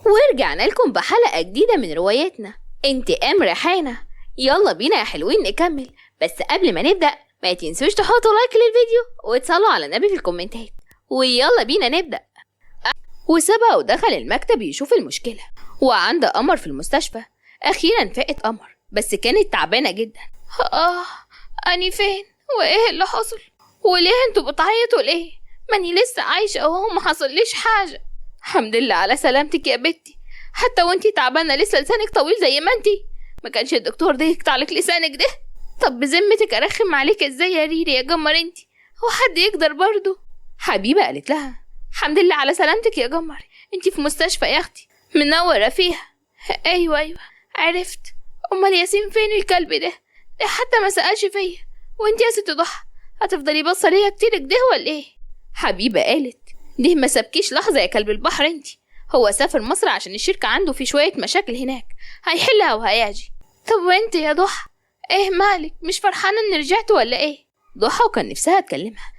ورجعنا لكم بحلقة جديدة من روايتنا انتقام ريحانة. يلا بينا يا حلوين نكمل، بس قبل ما نبدأ ما تنسوش تحطوا لايك للفيديو وتصلوا على النبي في الكومنتات، ويلا بينا نبدأ. وسبق ودخل المكتب يشوف المشكلة، وعند قمر في المستشفى. أخيرا فاقت قمر، بس كانت تعبانة جدا. أني فين؟ وإيه اللي حصل؟ وليه انتوا بتعيطوا ليه؟ ماني لسه عايشة وهو ما حصليش حاجة. الحمد لله على سلامتك يا بنتي، حتى وانتي تعبانة لسه لسانك طويل زي ما انتي. ما كانش الدكتور ده يقطع لك لسانك ده؟ طب بذمتك ارخم عليك ازاي يا ريري يا جمر انتي؟ هو حد يقدر برضه؟ حبيبة قالت لها الحمد لله على سلامتك يا جمر، انتي في مستشفى يا اختي منورة فيها. ايوه عرفت. امال ياسين فين الكلب ده حتى ما سألش فيا. وانتي يا ست ضحى هتفضلي باصه ليا كتير كده ولا ايه؟ حبيبة قالت ده ما سابكيش لحظة يا كلب البحر انتي. هو سافر مصر عشان الشركة عنده في شوية مشاكل هناك، هيحلها وهيجي. طب وانت يا ضحى ايه مالك؟ مش فرحانة ان رجعت ولا ايه؟ ضحى وكان نفسها تكلمها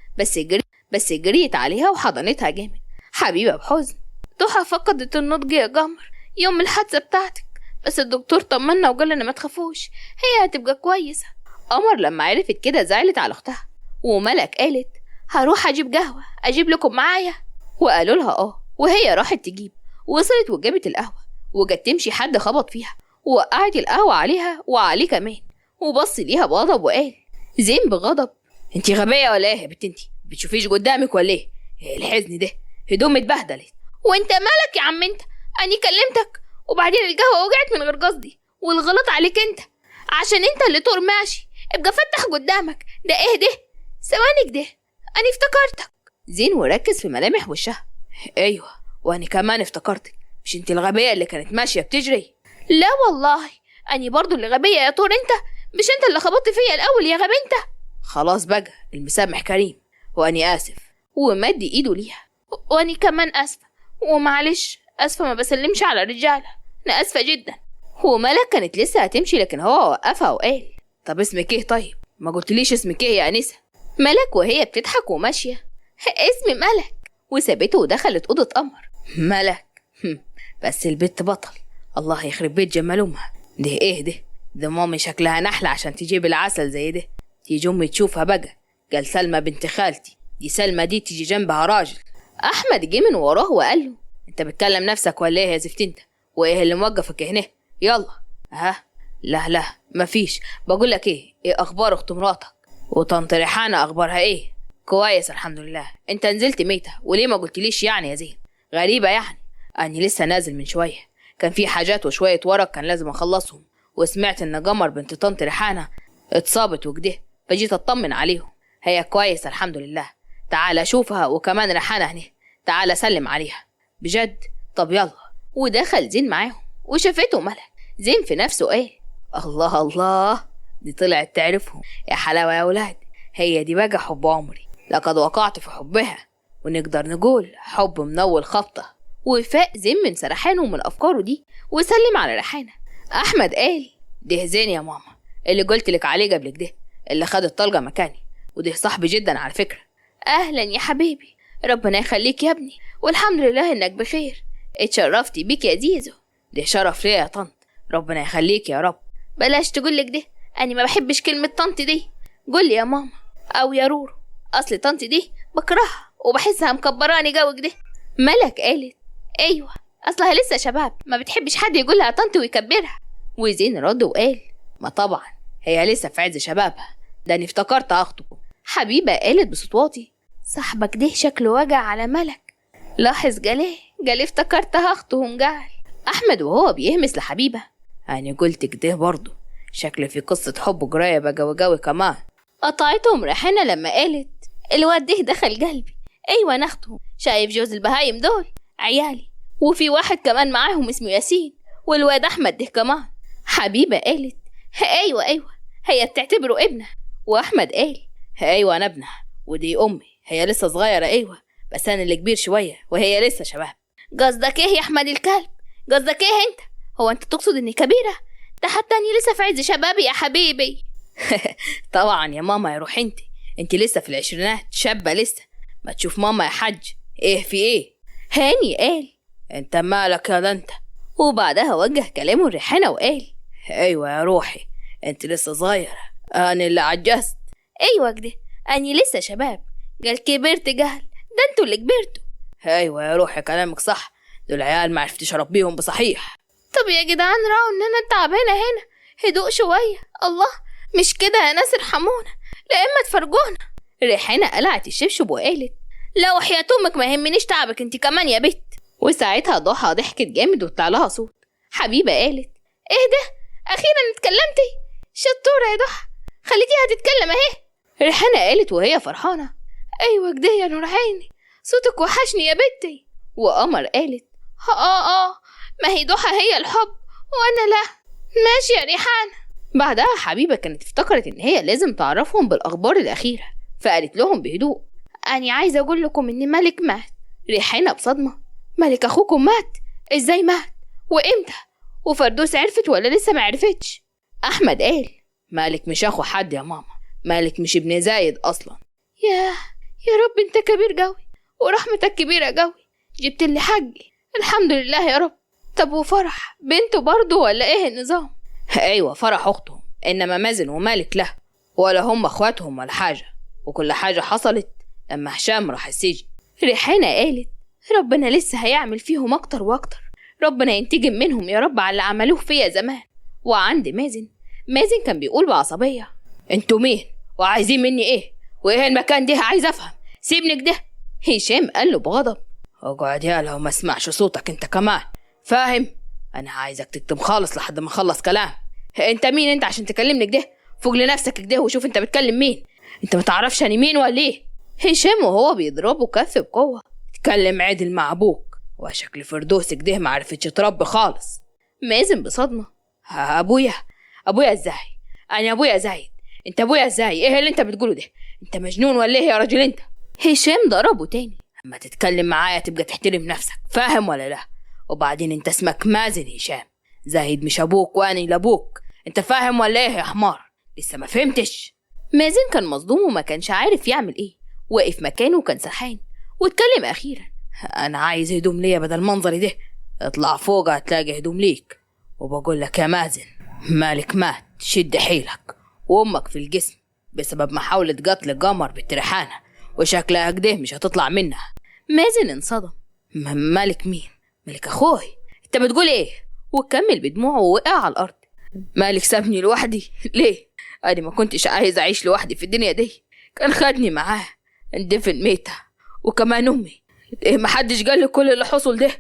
بس جريت عليها وحضنتها جامد. حبيبة بحزن ضحى فقدت النضج يا جمر يوم الحادثة بتاعتك، بس الدكتور طمنا وقال لنا ما تخافوش هي هتبقى كويسة. قمر لما عرفت كده زعلت على اختها، وملك قالت هروح اجيب قهوة اجيب لكم معايا. وقالوا لها وهي راحت تجيب. وصلت وجابت القهوة، وجت تمشي حد خبط فيها ووقعت القهوة عليها وعليه كمان، وبص ليها بغضب وقال زين بغضب انتي غبية ولا ايه يا بنت؟ انتي بتشوفيش قدامك ولا ايه؟ الحزن ده هدوم اتبهدلت. وانت مالك يا عم انت؟ اني كلمتك وبعدين القهوة وقعت من غير قصدي، والغلط عليك انت عشان انت اللي طور ماشي. ابقى فتح قدامك ده ايه ده؟ ثوانك ده اني افتكرتك. زين وركز في ملامح وشها. ايوه واني كمان افتكرتك، مش انت الغبية اللي كانت ماشية بتجري؟ لا والله اني برضو اللي غبية يا طور انت، مش انت اللي خبطت فيا الاول يا غبي انت. خلاص بقى المسامح كريم، واني اسف. ومد ايده ليها. واني كمان اسفة ومعلش، اسفة ما بسلمش على رجالة، انا اسفة جدا. وملك كانت لسه هتمشي لكن هو وقفها وقال طب اسمك ايه؟ طيب ما قلتليش اسمك ايه يا انسة؟ ملك وهي بتضحك وماشية اسمي ملك، وسابته ودخلت أوضة قمر. ملك بس البت بطل، الله يخرب بيت جمال أمها. ده ايه ده مامي شكلها نحلة عشان تجيب العسل زي ده. تيجي أمي تشوفها بقى. قال سلمى بنت خالتي، دي سلمى دي تيجي جنبها راجل. أحمد جه من وراه وقال له انت بتكلم نفسك ولا ايه يا زفت انت؟ وايه اللي موقفك هنا؟ يلا لا مفيش. بقول لك ايه اخبار اخت مراتك وطنط ريحانة اخبارها ايه؟ كويس الحمد لله. انت نزلت ميتة وليه ما قلتليش يعني يا زين؟ غريبة يعني، اني لسه نازل من شوية، كان في حاجات وشوية ورق كان لازم اخلصهم، وسمعت ان قمر بنت طنط ريحانة اتصابت وكده، فجيت اطمن عليهم. هي كويس الحمد لله، تعال شوفها، وكمان ريحانة هنا تعال سلم عليها. بجد؟ طب يلا. ودخل زين معاهم وشافته ملك. زين في نفسه قال الله دي طلعت تعرفهم يا حلاوة يا ولاد، هي دي بقى حب عمري، لقد وقعت في حبها، ونقدر نقول حب من أول خبطة. وفاق زين من سرحانه ومن أفكاره دي وسلم على ريحانة. أحمد قال ده زين يا ماما اللي قلت لك عليه قبل كده، اللي خد الطلقة مكاني، وده صاحبي جدا على فكرة. أهلا يا حبيبي، ربنا يخليك يا ابني، والحمد لله إنك بخير. اتشرفتي بيك يا زيزو. ده شرف ليا يا طنط، ربنا يخليك يا رب. بلاش تقولك ده، أنا ما بحبش كلمة طنط دي، قولي يا ماما أو يا رورو، أصل طنط دي بكرهها وبحسها مكبراني جوك ده. ملك قالت أيوة أصلها لسه شباب، ما بتحبش حد يقولها طنط ويكبرها. وزين رد وقال ما طبعا هي لسه في عز شبابها، ده أنا افتكرت أخطبه. حبيبة قالت بصوت واطي صاحبك ده شكله وجع على ملك. لاحظ جالي افتكرتها أخته قال. أحمد وهو بيهمس لحبيبة أنا قلت كده برضه، شكل في قصة حب جراية بقى وجاوي كمان. قطعتهم ريحانة لما قالت الواد ده دخل قلبي. أيوة أنا أخته، شايف جوز البهايم دول عيالي، وفي واحد كمان معاهم اسمه ياسين، والواد أحمد ده كمان. حبيبة قالت أيوة هي بتعتبره ابنها. وأحمد قال أيوة أنا ابنها، ودي أمي، هي لسه صغيرة أيوة، بس أنا اللي كبير شوية وهي لسه شباب. قصدك إيه يا أحمد الكلب؟ قصدك إيه أنت؟ هو أنت تقصد إني كبيرة؟ ده حتى أني لسه في عز شبابي يا حبيبي. طبعا يا ماما يا روح انت لسه في العشرينات، شابة لسه، ما تشوف ماما يا حج. ايه في ايه؟ هاني قال انت مالك يا ده انت؟ وبعدها وجه كلامه لريحانة وقال: ايوه يا روحي، انت لسه صغيرة، انا اللي عجزت. ايوه كده، اني لسه شباب، قال كبرت جهل، ده انتوا اللي كبرتوا. ايوه يا روحي كلامك صح، دول عيال ما عرفتش اربيهم بصحيح. طب يا جدعان راعوا ان انا تعبانة هنا، هدوء شوية، الله مش كده يا ناس ارحمونا لا اما تفرجونا. ريحانة قلعت الشبشب وقالت: لا وحياة امك ما يهمنيش تعبك انت كمان يا بت. وساعتها ضحى ضحكت جامد وطلع لها صوت. حبيبة قالت: ايه ده، اخيرا اتكلمتي، شطورة يا ضحى، خليتيها تتكلم اهي. ريحانة قالت وهي فرحانة: ايوه كده يا نور عيني، صوتك وحشني يا بنتي. وقمر قالت: ما هي ضحى هي الحب وانا لا. ماشي يا ريحانة. بعدها حبيبة كانت افتكرت ان هي لازم تعرفهم بالاخبار الاخيرة، فقالت لهم بهدوء: انا عايزة اقول لكم ان مالك مات. ريحانة بصدمة: مالك اخوكم مات؟ ازاي مات وامتى؟ وفردوس عرفت ولا لسه ما عرفتش؟ احمد قال: مالك مش اخو حد يا ماما، مالك مش ابن زايد اصلا. يا رب انت كبير قوي ورحمتك كبيرة قوي، جبت لي حقي، الحمد لله يا رب. طب وفرح بنته برضه ولا ايه النظام؟ ايوه فرح اختهم، انما مازن ومالك له، ولا هم اخواتهم ولا حاجة، وكل حاجة حصلت لما هشام راح السجن. ريحانة قالت: ربنا لسه هيعمل فيهم اكتر واكتر، ربنا ينتجم منهم يا رب على اللي عملوه فيا زمان. وعند مازن كان بيقول بعصبية: انتوا مين وعايزين مني ايه؟ وايه المكان ده؟ عايز افهم، سيبني كده. هشام قال له بغضب: اقعد يالا وما اسمعش صوتك انت كمان، فاهم؟ انا عايزك تكتم خالص لحد ما اخلص كلام. انت مين انت عشان تكلمني كده؟ فوق لنفسك كده وشوف انت بتكلم مين، انت متعرفش انا مين ولا ايه؟ هشام وهو بيضربه كف بقوة: اتكلم عدل مع ابوك، وشكل فردوس كده ما عرفتش تربي خالص. مازن بصدمة: ابويا ازاي؟ انا ابويا زايد، انت ابويا ازاي؟ ايه اللي انت بتقوله ده؟ انت مجنون ولا ايه يا راجل انت؟ هشام ضربه تاني: اما تتكلم معايا تبقى تحترم نفسك، فاهم ولا لا؟ وبعدين انت اسمك مازن هشام، زايد مش ابوك واني لابوك، انت فاهم ولا ايه يا حمار؟ لسه ما فهمتش؟ مازن كان مصدوم وما كانش عارف يعمل ايه، وقف مكانه وكان سرحان واتكلم اخيرا: انا عايز هدوم ليا بدل منظري ده، اطلع فوق هتلاقي هدوم ليك. وبقول لك يا مازن، مالك مات، شد حيلك، وامك في الجسم بسبب محاولة قتل قمر بنت ريحانة، وشكلها كده مش هتطلع منها. مازن انصدم: مالك مين؟ مالك اخوي، انت بتقول ايه؟ وكمل بدموعه ووقع على الارض. مالك سابني لوحدي ليه؟ انا ما كنتش عايز اعيش لوحدي في الدنيا دي، كان خدني معاه اندفن ميتة، وكمان امي. ايه محدش قال لي كل اللي حصل ده؟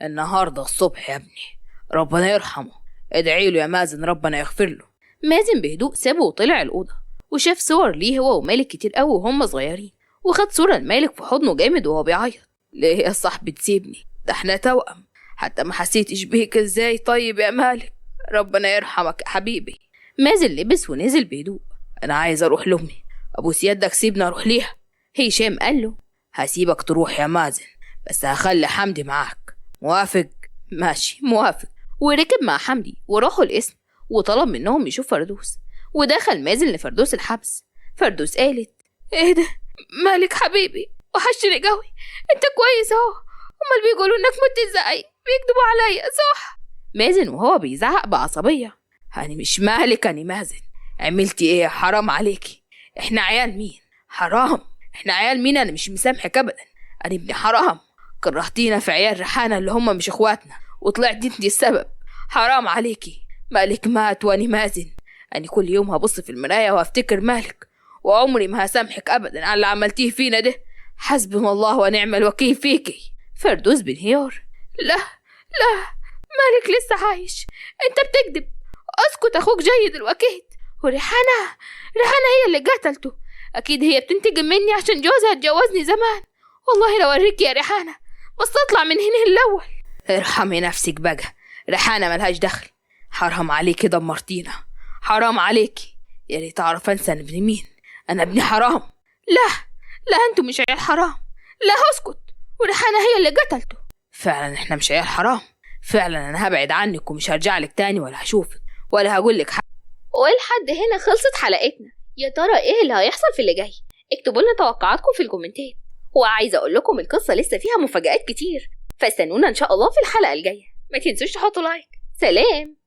النهارده الصبح يا ابني، ربنا يرحمه، ادعي له يا مازن ربنا يغفر له. مازن بهدوء سابه وطلع الأوضة، وشاف صور ليه هو ومالك كتير قوي وهم صغيرين، وخد صورة لمالك في حضنه جامد وهو بيعيط: ليه يا صاحبي تسيبني؟ ده احنا توأم، حتى ما حسيتش بيك ازاي. طيب يا مالك، ربنا يرحمك يا حبيبي. مازن لبس ونزل بهدوء: انا عايز اروح لامي، ابوس يدك سيبني اروح ليها. هشام قال له: هسيبك تروح يا مازن، بس هخلي حمدي معاك، موافق؟ ماشي موافق. وركب مع حمدي وراحوا القسم، وطلب منهم يشوف فردوس، ودخل مازن لفردوس الحبس. فردوس قالت: ايه ده مالك حبيبي، وحشني قوي، انت كويس اهو؟ امال بيقولوا انك مت ازاي؟ بيكذبوا عليا صح؟ مازن وهو بيزعق بعصبية: انا مش مالك، انا مازن، عملتي ايه؟ حرام عليكي، احنا عيال مين؟ حرام، احنا عيال مين؟ انا مش مسامحك ابدا، انا ابن حرام، كرهتينا في عيال ريحانة اللي هم مش اخواتنا، وطلعت انت السبب، حرام عليكي. مالك مات واني مازن، انا كل يوم هبص في المراية وافتكر مالك، وعمري ما هسامحك ابدا على اللي عملتيه فينا ده، حسبنا الله ونعم الوكيل فيكي. فردوس بانهيار: لا مالك لسه عايش، انت بتكذب، اسكت، اخوك جيد الوكيل. وريحانة هي اللي قتلته، اكيد هي بتنتقم مني عشان جوزها اتجوزني زمان، والله لو اوريك يا ريحانة، بس اطلع من هنا الاول. ارحمي نفسك بقى، ريحانة ملهاش دخل، حرام عليكي دمرتينا، حرام عليكي، يا ريت اعرف انسى انا ابن مين، انا ابن حرام. لا انتوا مش عيال حرام، لا اسكت، وريحانة هي اللي قتلته. فعلا احنا مش عيال حرام، فعلا انا هبعد عنك ومش هرجع لك تاني ولا هشوفك ولا هقول لك حاجه. ولحد هنا خلصت حلقتنا. يا ترى ايه اللي هيحصل في اللي جاي؟ اكتبوا لنا توقعاتكم في الكومنتات. وعايزه اقول لكم القصه لسه فيها مفاجآت كتير، فاستنونا ان شاء الله في الحلقة الجاية. ما تنسوش تحطوا لايك. سلام.